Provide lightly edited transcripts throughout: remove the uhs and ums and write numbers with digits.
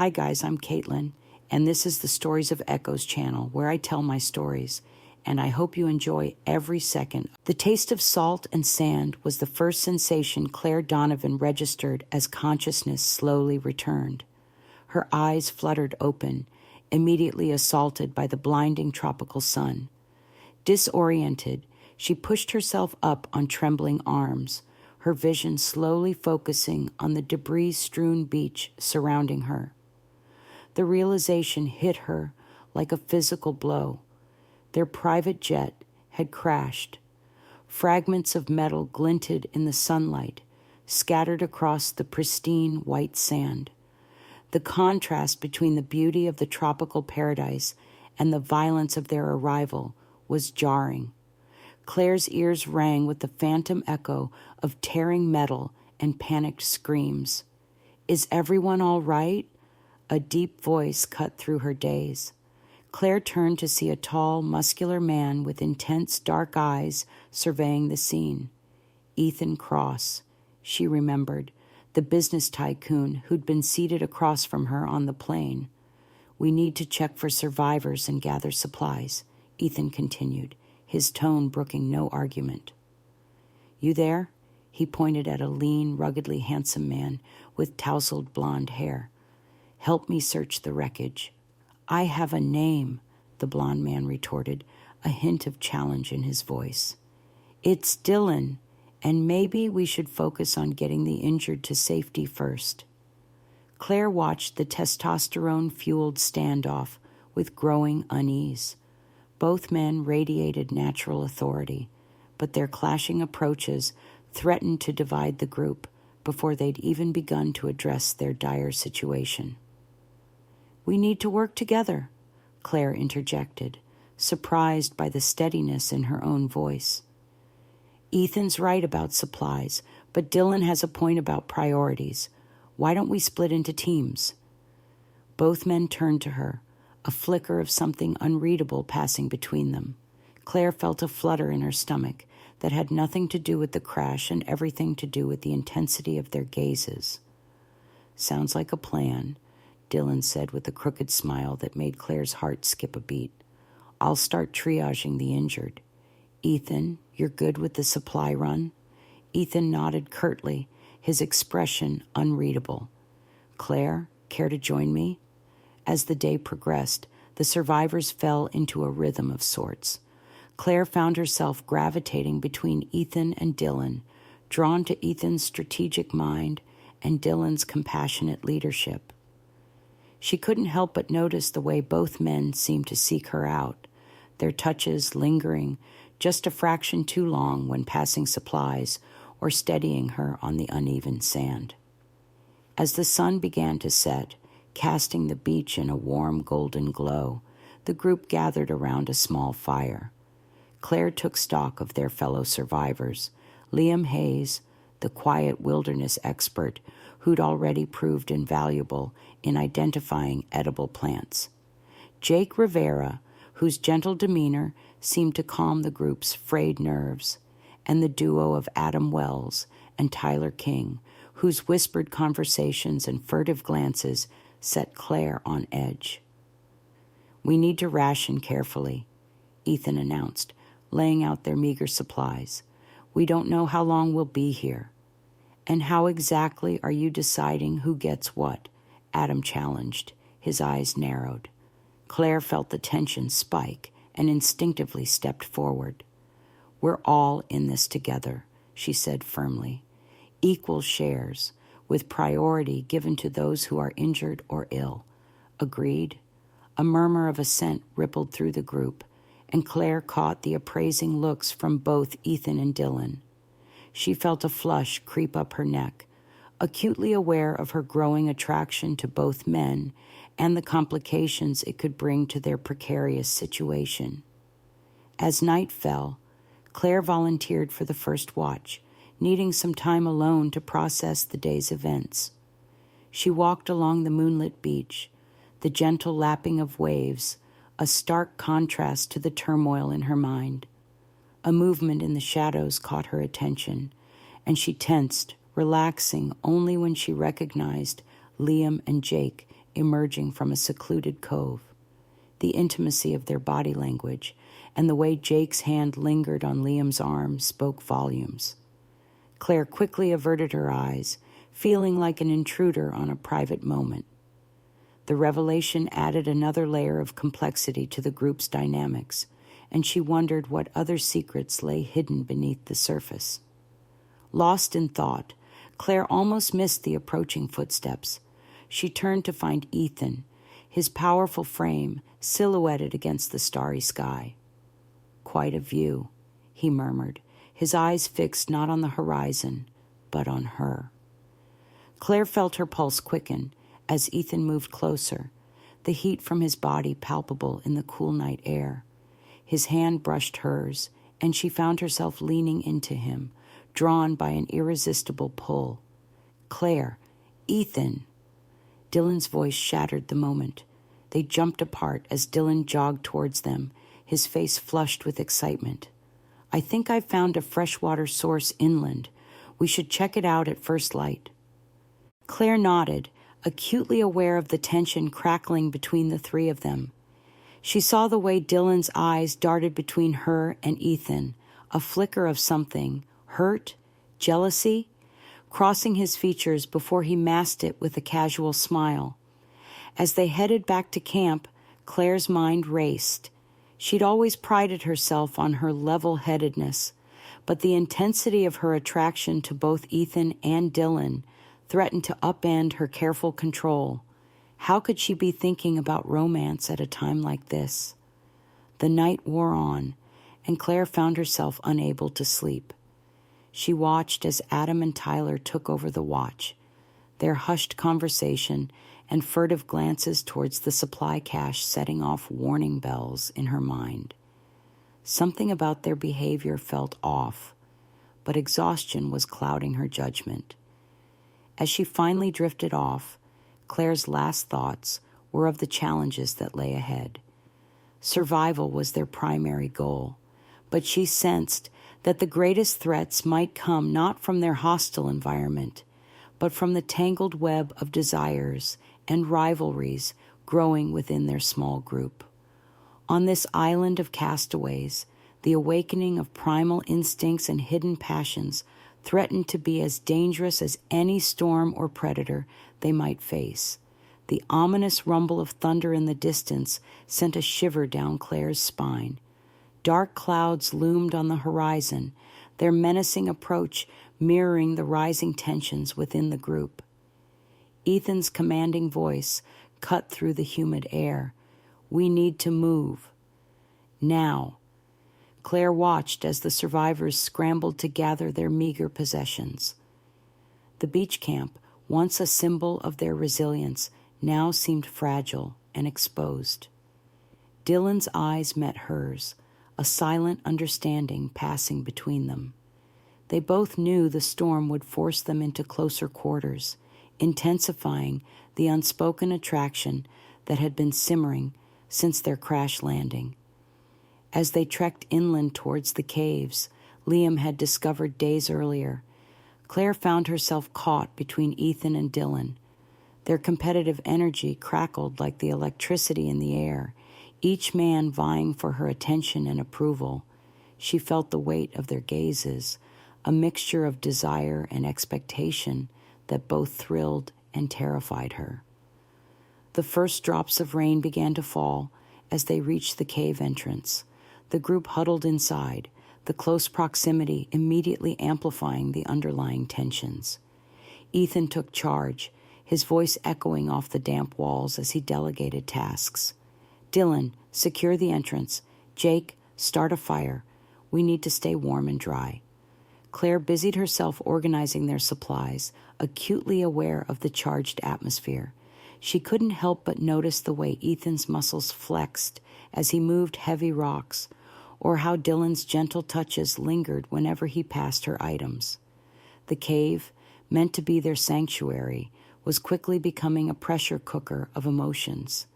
Hi guys, I'm Kaitlyn, and this is the Stories of Echoes channel where I tell my stories, and I hope you enjoy every second. The taste of salt and sand was the first sensation Claire Donovan registered as consciousness slowly returned. Her eyes fluttered open, immediately assaulted by the blinding tropical sun. Disoriented, she pushed herself up on trembling arms, her vision slowly focusing on the debris-strewn beach surrounding her. The realization hit her like a physical blow. Their private jet had crashed. Fragments of metal glinted in the sunlight, scattered across the pristine white sand. The contrast between the beauty of the tropical paradise and the violence of their arrival was jarring. Claire's ears rang with the phantom echo of tearing metal and panicked screams. "Is everyone all right?" A deep voice cut through her daze. Claire turned to see a tall, muscular man with intense dark eyes surveying the scene. Ethan Cross, she remembered, the business tycoon who'd been seated across from her on the plane. "We need to check for survivors and gather supplies," Ethan continued, his tone brooking no argument. "You there?" He pointed at a lean, ruggedly handsome man with tousled blonde hair. "Help me search the wreckage." "I have a name," the blonde man retorted, a hint of challenge in his voice. "It's Dylan, and maybe we should focus on getting the injured to safety first." Claire watched the testosterone-fueled standoff with growing unease. Both men radiated natural authority, but their clashing approaches threatened to divide the group before they'd even begun to address their dire situation. "We need to work together," Claire interjected, surprised by the steadiness in her own voice. "Ethan's right about supplies, but Dylan has a point about priorities. Why don't we split into teams?" Both men turned to her, a flicker of something unreadable passing between them. Claire felt a flutter in her stomach that had nothing to do with the crash and everything to do with the intensity of their gazes. "Sounds like a plan," Dylan said with a crooked smile that made Claire's heart skip a beat. "I'll start triaging the injured. Ethan, you're good with the supply run?" Ethan nodded curtly, his expression unreadable. "Claire, care to join me?" As the day progressed, the survivors fell into a rhythm of sorts. Claire found herself gravitating between Ethan and Dylan, drawn to Ethan's strategic mind and Dylan's compassionate leadership. She couldn't help but notice the way both men seemed to seek her out, their touches lingering just a fraction too long when passing supplies or steadying her on the uneven sand. As the sun began to set, casting the beach in a warm golden glow, the group gathered around a small fire. Claire took stock of their fellow survivors. Liam Hayes, the quiet wilderness expert who'd already proved invaluable in identifying edible plants. Jake Rivera, whose gentle demeanor seemed to calm the group's frayed nerves, and the duo of Adam Wells and Tyler King, whose whispered conversations and furtive glances set Claire on edge. "We need to ration carefully," Ethan announced, laying out their meager supplies. "We don't know how long we'll be here." "And how exactly are you deciding who gets what?" Adam challenged, his eyes narrowed. Claire felt the tension spike and instinctively stepped forward. "We're all in this together," she said firmly. "Equal shares, with priority given to those who are injured or ill." "Agreed?" A murmur of assent rippled through the group, and Claire caught the appraising looks from both Ethan and Dylan. She felt a flush creep up her neck, acutely aware of her growing attraction to both men and the complications it could bring to their precarious situation. As night fell, Claire volunteered for the first watch, needing some time alone to process the day's events. She walked along the moonlit beach, the gentle lapping of waves, a stark contrast to the turmoil in her mind. A movement in the shadows caught her attention, and she tensed, relaxing only when she recognized Liam and Jake emerging from a secluded cove. The intimacy of their body language and the way Jake's hand lingered on Liam's arm spoke volumes. Claire quickly averted her eyes, feeling like an intruder on a private moment. The revelation added another layer of complexity to the group's dynamics, and she wondered what other secrets lay hidden beneath the surface. Lost in thought, Claire almost missed the approaching footsteps. She turned to find Ethan, his powerful frame silhouetted against the starry sky. "Quite a view," he murmured, his eyes fixed not on the horizon, but on her. Claire felt her pulse quicken as Ethan moved closer, the heat from his body palpable in the cool night air. His hand brushed hers, and she found herself leaning into him, drawn by an irresistible pull. "Claire, Ethan!" Dylan's voice shattered the moment. They jumped apart as Dylan jogged towards them, his face flushed with excitement. "I think I've found a freshwater source inland. We should check it out at first light." Claire nodded, acutely aware of the tension crackling between the three of them. She saw the way Dylan's eyes darted between her and Ethan, a flicker of something, hurt, jealousy, crossing his features before he masked it with a casual smile. As they headed back to camp, Claire's mind raced. She'd always prided herself on her level-headedness, but the intensity of her attraction to both Ethan and Dylan threatened to upend her careful control. How could she be thinking about romance at a time like this? The night wore on, and Claire found herself unable to sleep. She watched as Adam and Tyler took over the watch, their hushed conversation and furtive glances towards the supply cache setting off warning bells in her mind. Something about their behavior felt off, but exhaustion was clouding her judgment. As she finally drifted off, Claire's last thoughts were of the challenges that lay ahead. Survival was their primary goal, but she sensed that the greatest threats might come not from their hostile environment, but from the tangled web of desires and rivalries growing within their small group. On this island of castaways, the awakening of primal instincts and hidden passions threatened to be as dangerous as any storm or predator they might face. The ominous rumble of thunder in the distance sent a shiver down Claire's spine. Dark clouds loomed on the horizon, their menacing approach mirroring the rising tensions within the group. Ethan's commanding voice cut through the humid air. "We need to move. Now." Claire watched as the survivors scrambled to gather their meager possessions. The beach camp, once a symbol of their resilience, now seemed fragile and exposed. Dylan's eyes met hers, a silent understanding passing between them. They both knew the storm would force them into closer quarters, intensifying the unspoken attraction that had been simmering since their crash landing. As they trekked inland towards the caves Liam had discovered days earlier, Claire found herself caught between Ethan and Dylan. Their competitive energy crackled like the electricity in the air, each man vying for her attention and approval. She felt the weight of their gazes, a mixture of desire and expectation that both thrilled and terrified her. The first drops of rain began to fall as they reached the cave entrance. The group huddled inside, the close proximity immediately amplifying the underlying tensions. Ethan took charge, his voice echoing off the damp walls as he delegated tasks. "Dylan, secure the entrance. Jake, start a fire. We need to stay warm and dry." Claire busied herself organizing their supplies, acutely aware of the charged atmosphere. She couldn't help but notice the way Ethan's muscles flexed as he moved heavy rocks, or how Dylan's gentle touches lingered whenever he passed her items. The cave, meant to be their sanctuary, was quickly becoming a pressure cooker of emotions.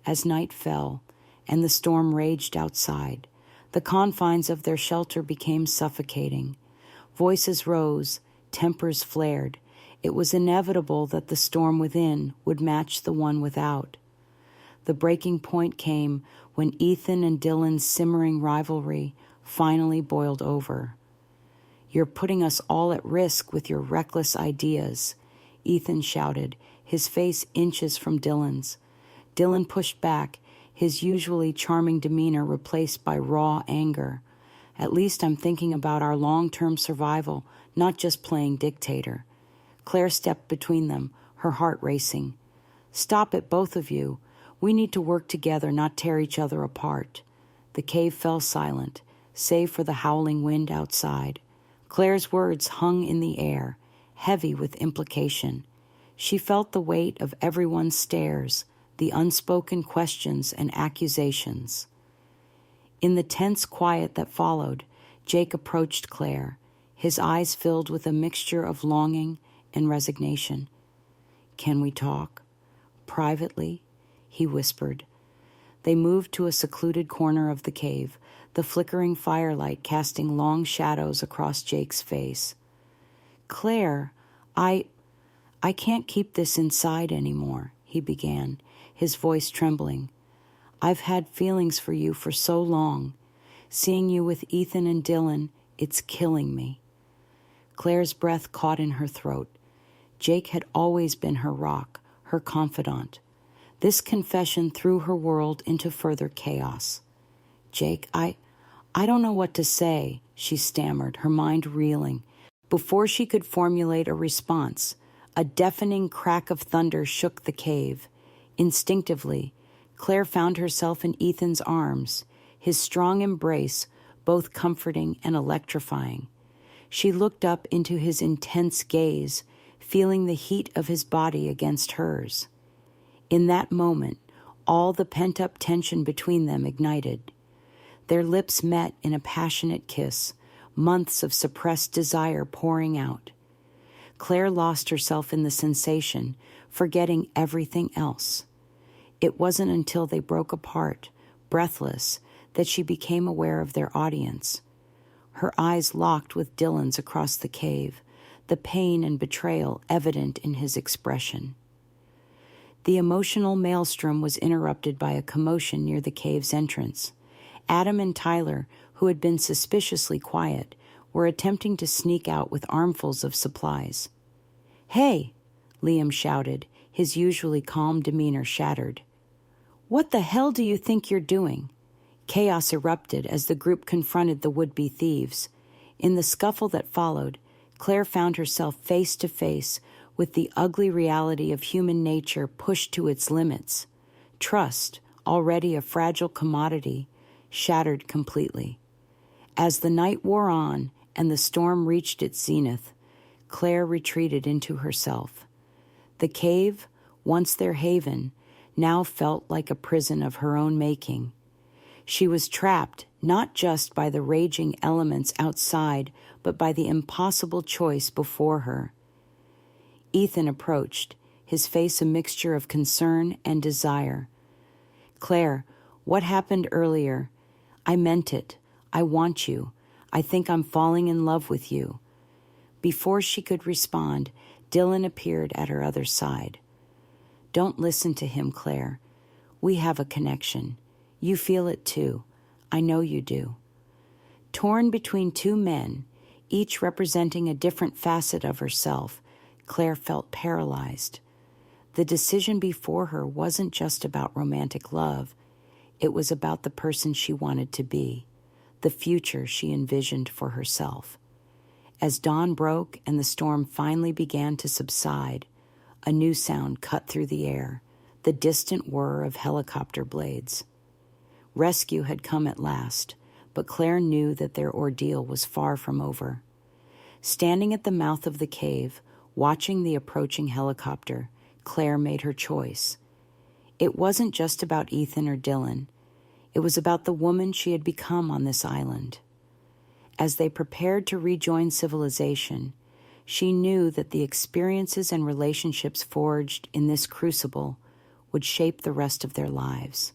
As night fell and the storm raged outside, the confines of their shelter became suffocating. Voices rose, tempers flared, It was inevitable that the storm within would match the one without. The breaking point came when Ethan and Dylan's simmering rivalry finally boiled over. "You're putting us all at risk with your reckless ideas," Ethan shouted, his face inches from Dylan's. Dylan pushed back, his usually charming demeanor replaced by raw anger. "At least I'm thinking about our long-term survival, not just playing dictator." Claire stepped between them, her heart racing. "Stop it, both of you. We need to work together, not tear each other apart." The cave fell silent, save for the howling wind outside. Claire's words hung in the air, heavy with implication. She felt the weight of everyone's stares, the unspoken questions and accusations. In the tense quiet that followed, Jake approached Claire, his eyes filled with a mixture of longing and resignation. "Can we talk? Privately?" he whispered. They moved to a secluded corner of the cave, the flickering firelight casting long shadows across Jake's face. "Claire, I can't keep this inside anymore," he began, his voice trembling. "I've had feelings for you for so long. Seeing you with Ethan and Dylan, it's killing me." Claire's breath caught in her throat. Jake had always been her rock, her confidant. This confession threw her world into further chaos. "Jake, I don't know what to say," she stammered, her mind reeling. Before she could formulate a response, a deafening crack of thunder shook the cave. Instinctively, Claire found herself in Ethan's arms, his strong embrace both comforting and electrifying. She looked up into his intense gaze, feeling the heat of his body against hers. In that moment, all the pent-up tension between them ignited. Their lips met in a passionate kiss, months of suppressed desire pouring out. Claire lost herself in the sensation, forgetting everything else. It wasn't until they broke apart, breathless, that she became aware of their audience. Her eyes locked with Dylan's across the cave, the pain and betrayal evident in his expression. The emotional maelstrom was interrupted by a commotion near the cave's entrance. Adam and Tyler, who had been suspiciously quiet, were attempting to sneak out with armfuls of supplies. "Hey!" Liam shouted, his usually calm demeanor shattered. "What the hell do you think you're doing?" Chaos erupted as the group confronted the would-be thieves. In the scuffle that followed, Claire found herself face to face with the ugly reality of human nature pushed to its limits. Trust, already a fragile commodity, shattered completely. As the night wore on and the storm reached its zenith, Claire retreated into herself. The cave, once their haven, now felt like a prison of her own making. She was trapped not just by the raging elements outside, but by the impossible choice before her. Ethan approached, his face a mixture of concern and desire. "Claire, what happened earlier? I meant it. I want you. I think I'm falling in love with you." Before she could respond, Dylan appeared at her other side. "Don't listen to him, Claire. We have a connection. You feel it too. I know you do." Torn between two men, each representing a different facet of herself, Claire felt paralyzed. The decision before her wasn't just about romantic love. It was about the person she wanted to be, the future she envisioned for herself. As dawn broke and the storm finally began to subside, a new sound cut through the air, the distant whir of helicopter blades. Rescue had come at last, but Claire knew that their ordeal was far from over. Standing at the mouth of the cave, watching the approaching helicopter, Claire made her choice. It wasn't just about Ethan or Dylan. It was about the woman she had become on this island. As they prepared to rejoin civilization, she knew that the experiences and relationships forged in this crucible would shape the rest of their lives.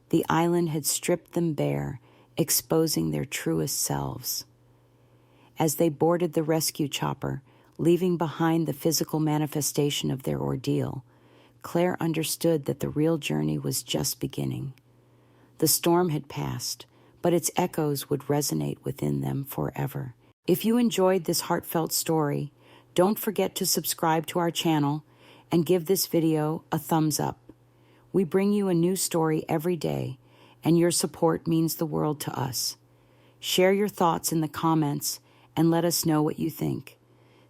The island had stripped them bare, exposing their truest selves. As they boarded the rescue chopper, leaving behind the physical manifestation of their ordeal, Claire understood that the real journey was just beginning. The storm had passed, but its echoes would resonate within them forever. If you enjoyed this heartfelt story, don't forget to subscribe to our channel and give this video a thumbs up. We bring you a new story every day, and your support means the world to us. Share your thoughts in the comments and let us know what you think.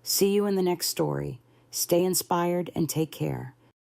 See you in the next story. Stay inspired and take care.